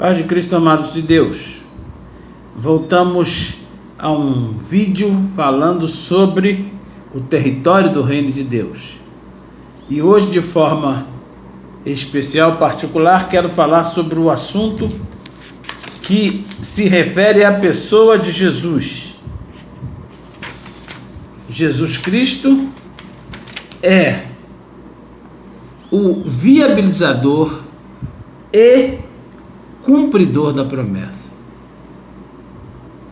Paz de Cristo, amados de Deus. Voltamos a um vídeo falando sobre o território do Reino de Deus. E hoje, de forma especial, particular, quero falar sobre o assunto que se refere à pessoa de Jesus. Jesus Cristo é o viabilizador e cumpridor da promessa.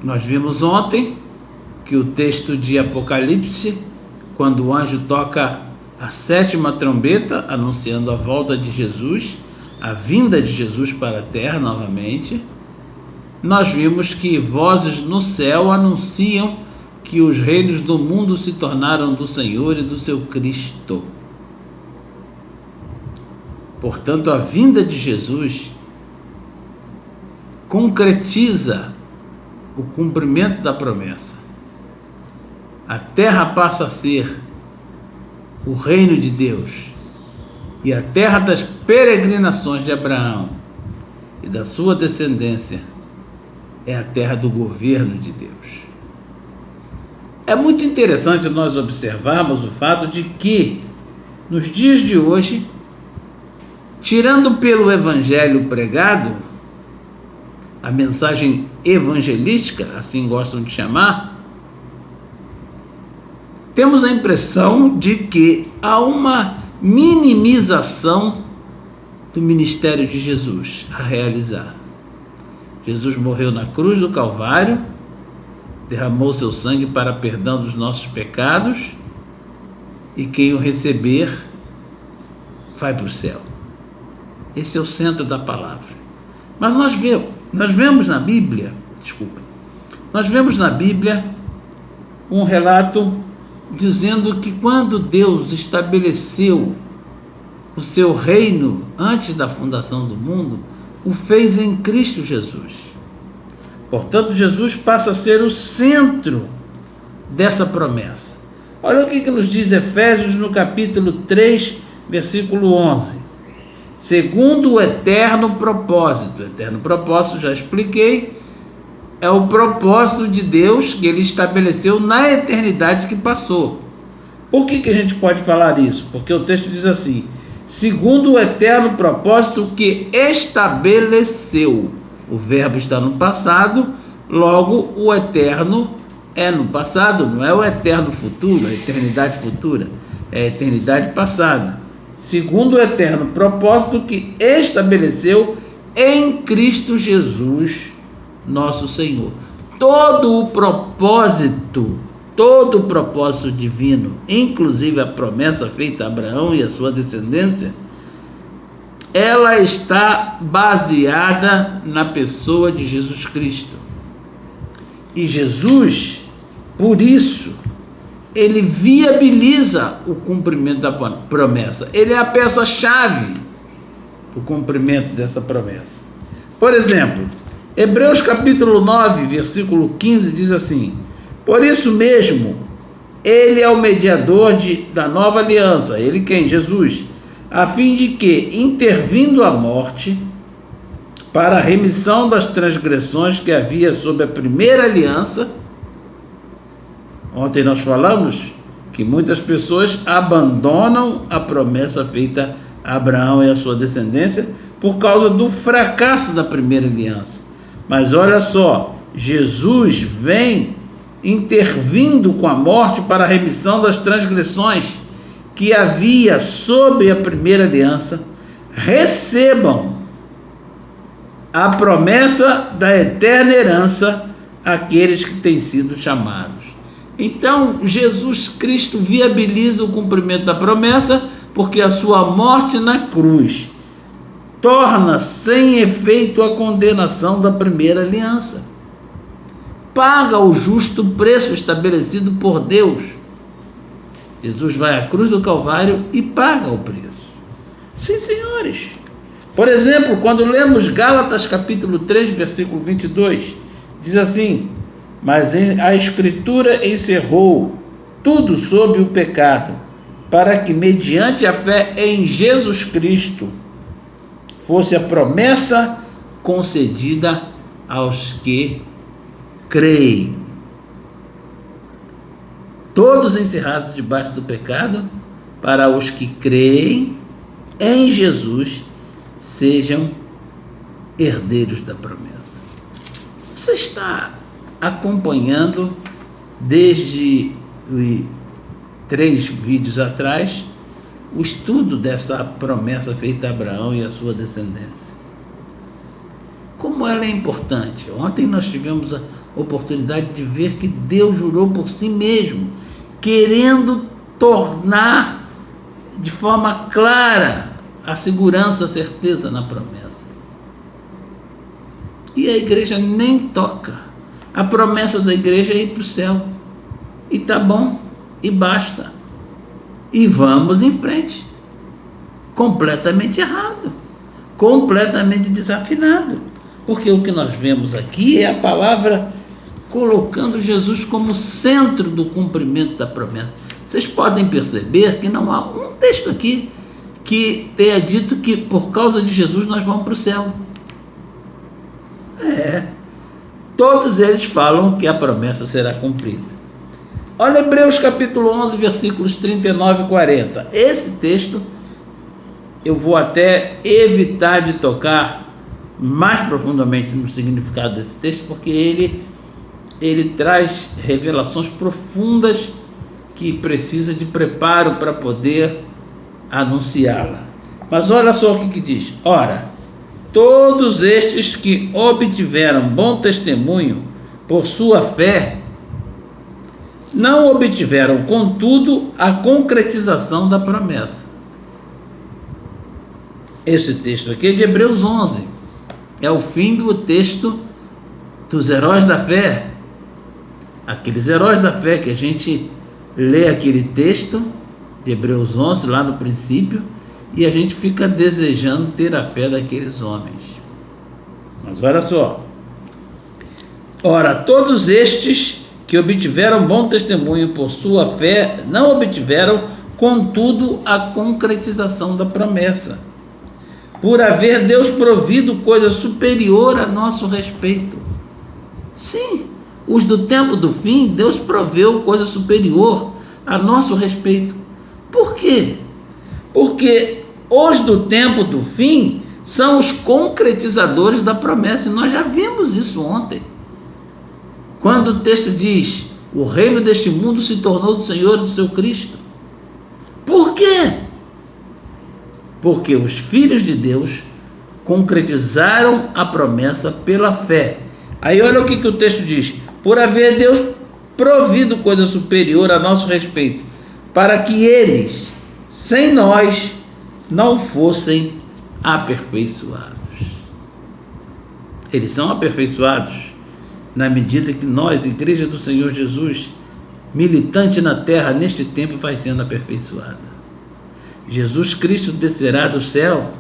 Nós vimos ontem que o texto de Apocalipse, quando o anjo toca a 7ª trombeta, anunciando a volta de Jesus, a vinda de Jesus para a terra novamente, nós vimos que vozes no céu anunciam que os reinos do mundo se tornaram do Senhor e do seu Cristo. Portanto, a vinda de Jesus concretiza o cumprimento da promessa. A terra passa a ser o reino de Deus, e a terra das peregrinações de Abraão e da sua descendência é a terra do governo de Deus. É muito interessante nós observarmos o fato de que, nos dias de hoje, tirando pelo evangelho pregado, a mensagem evangelística, assim gostam de chamar, temos a impressão de que há uma minimização do ministério de Jesus a realizar. Jesus morreu na cruz do Calvário, derramou seu sangue para perdão dos nossos pecados, e quem o receber vai para o céu. Esse é o centro da palavra. Mas nós vemos na Bíblia um relato dizendo que quando Deus estabeleceu o seu reino antes da fundação do mundo, o fez em Cristo Jesus. Portanto, Jesus passa a ser o centro dessa promessa. Olha o que nos diz Efésios no capítulo 3, versículo 11. Segundo o eterno propósito, já expliquei, é o propósito de Deus que ele estabeleceu na eternidade que passou. Por que a gente pode falar isso? Porque o texto diz assim: segundo o eterno propósito que estabeleceu. O verbo está no passado, logo o eterno é no passado, não é o eterno futuro, a eternidade futura, é a eternidade passada. Segundo o eterno propósito que estabeleceu em Cristo Jesus, nosso Senhor. Todo o propósito divino, inclusive a promessa feita a Abraão e a sua descendência, ela está baseada na pessoa de Jesus Cristo. E Jesus, por isso, ele viabiliza o cumprimento da promessa. Ele é a peça-chave do cumprimento dessa promessa. Por exemplo, Hebreus capítulo 9, versículo 15 diz assim: por isso mesmo, ele é o mediador da nova aliança. Ele quem? Jesus. A fim de que, intervindo a morte, para a remissão das transgressões que havia sob a primeira aliança. Ontem nós falamos que muitas pessoas abandonam a promessa feita a Abraão e a sua descendência por causa do fracasso da primeira aliança. Mas olha só, Jesus vem intervindo com a morte para a remissão das transgressões que havia sob a primeira aliança. Recebam a promessa da eterna herança aqueles que têm sido chamados. Então, Jesus Cristo viabiliza o cumprimento da promessa, porque a sua morte na cruz torna sem efeito a condenação da primeira aliança. Paga o justo preço estabelecido por Deus. Jesus vai à cruz do Calvário e paga o preço. Sim, senhores. Por exemplo, quando lemos Gálatas capítulo 3, versículo 22, diz assim: mas a Escritura encerrou tudo sob o pecado, para que, mediante a fé em Jesus Cristo, fosse a promessa concedida aos que creem. Todos encerrados debaixo do pecado, para os que creem em Jesus sejam herdeiros da promessa. Você está acompanhando desde 3 vídeos atrás o estudo dessa promessa feita a Abraão e a sua descendência. Como ela é importante. Ontem nós tivemos a oportunidade de ver que Deus jurou por si mesmo, querendo tornar de forma clara a segurança, a certeza na promessa. E a igreja nem toca. A promessa da igreja é ir para o céu. E tá bom, e basta. E vamos em frente. Completamente errado. Completamente desafinado. Porque o que nós vemos aqui é a palavra colocando Jesus como centro do cumprimento da promessa. Vocês podem perceber que não há um texto aqui que tenha dito que por causa de Jesus nós vamos para o céu. Todos eles falam que a promessa será cumprida. Olha Hebreus capítulo 11, versículos 39 e 40. Esse texto eu vou até evitar de tocar mais profundamente no significado desse texto, porque ele traz revelações profundas que precisa de preparo para poder anunciá-la. Mas olha só o que diz. Ora, todos estes que obtiveram bom testemunho por sua fé, não obtiveram, contudo, a concretização da promessa. Esse texto aqui é de Hebreus 11. É o fim do texto dos heróis da fé. Aqueles heróis da fé que a gente lê aquele texto de Hebreus 11, lá no princípio, e a gente fica desejando ter a fé daqueles homens. Mas olha só. Ora, todos estes que obtiveram bom testemunho por sua fé, não obtiveram, contudo, a concretização da promessa, por haver Deus provido coisa superior a nosso respeito. Sim, os do tempo do fim, Deus proveu coisa superior a nosso respeito. Por quê? Porque os do tempo do fim são os concretizadores da promessa, e nós já vimos isso ontem. Quando o texto diz, o reino deste mundo se tornou do Senhor e do seu Cristo. Por quê? Porque os filhos de Deus concretizaram a promessa pela fé. Aí olha o que o texto diz. Por haver Deus provido coisa superior a nosso respeito, para que eles, sem nós, não fossem aperfeiçoados. Eles são aperfeiçoados na medida que nós, Igreja do Senhor Jesus, militante na terra, neste tempo vai sendo aperfeiçoada. Jesus Cristo descerá do céu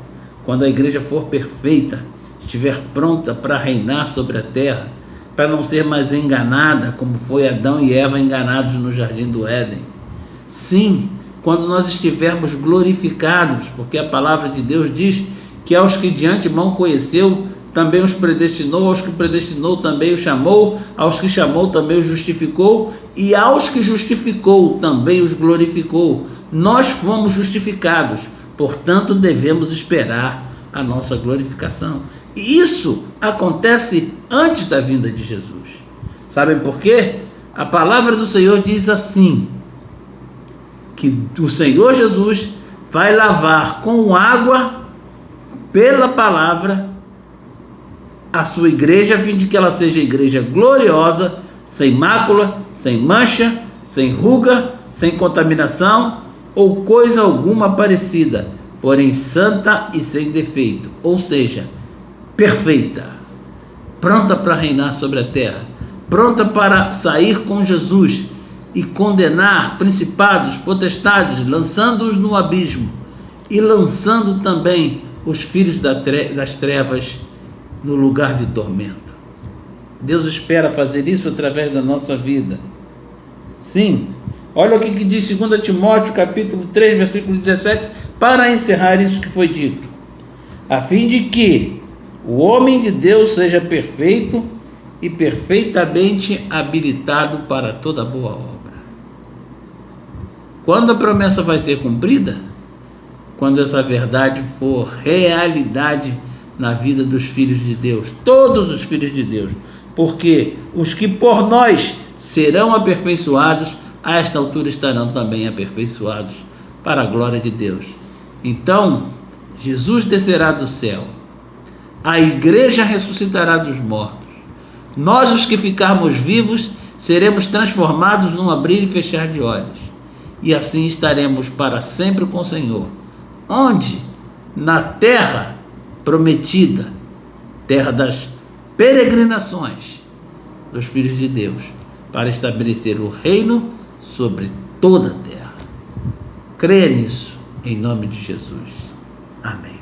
quando a igreja for perfeita, estiver pronta para reinar sobre a terra, para não ser mais enganada como foi Adão e Eva enganados no jardim do Éden. Sim, quando nós estivermos glorificados, porque a palavra de Deus diz que aos que de antemão conheceu, também os predestinou, aos que predestinou também os chamou, aos que chamou também os justificou, e aos que justificou também os glorificou. Nós fomos justificados, portanto devemos esperar a nossa glorificação. E isso acontece antes da vinda de Jesus. Sabem por quê? A palavra do Senhor diz assim, que o Senhor Jesus vai lavar com água, pela palavra, a sua igreja, a fim de que ela seja igreja gloriosa, sem mácula, sem mancha, sem ruga, sem contaminação ou coisa alguma parecida, porém santa e sem defeito, ou seja, perfeita, pronta para reinar sobre a terra, pronta para sair com Jesus e condenar principados, potestades, lançando-os no abismo e lançando também os filhos das trevas no lugar de tormento. Deus espera fazer isso através da nossa vida. Sim, olha o que diz 2 Timóteo capítulo 3, versículo 17, para encerrar isso que foi dito. A fim de que, o homem de Deus seja perfeito e perfeitamente habilitado para toda boa obra. Quando a promessa vai ser cumprida? Quando essa verdade for realidade na vida dos filhos de Deus, todos os filhos de Deus, porque os que por nós serão aperfeiçoados, a esta altura estarão também aperfeiçoados para a glória de Deus. Então, Jesus descerá do céu, a igreja ressuscitará dos mortos, nós os que ficarmos vivos seremos transformados num abrir e fechar de olhos, e assim estaremos para sempre com o Senhor. Onde? Na terra prometida, terra das peregrinações dos filhos de Deus, para estabelecer o reino sobre toda a terra. Creia nisso, em nome de Jesus. Amém.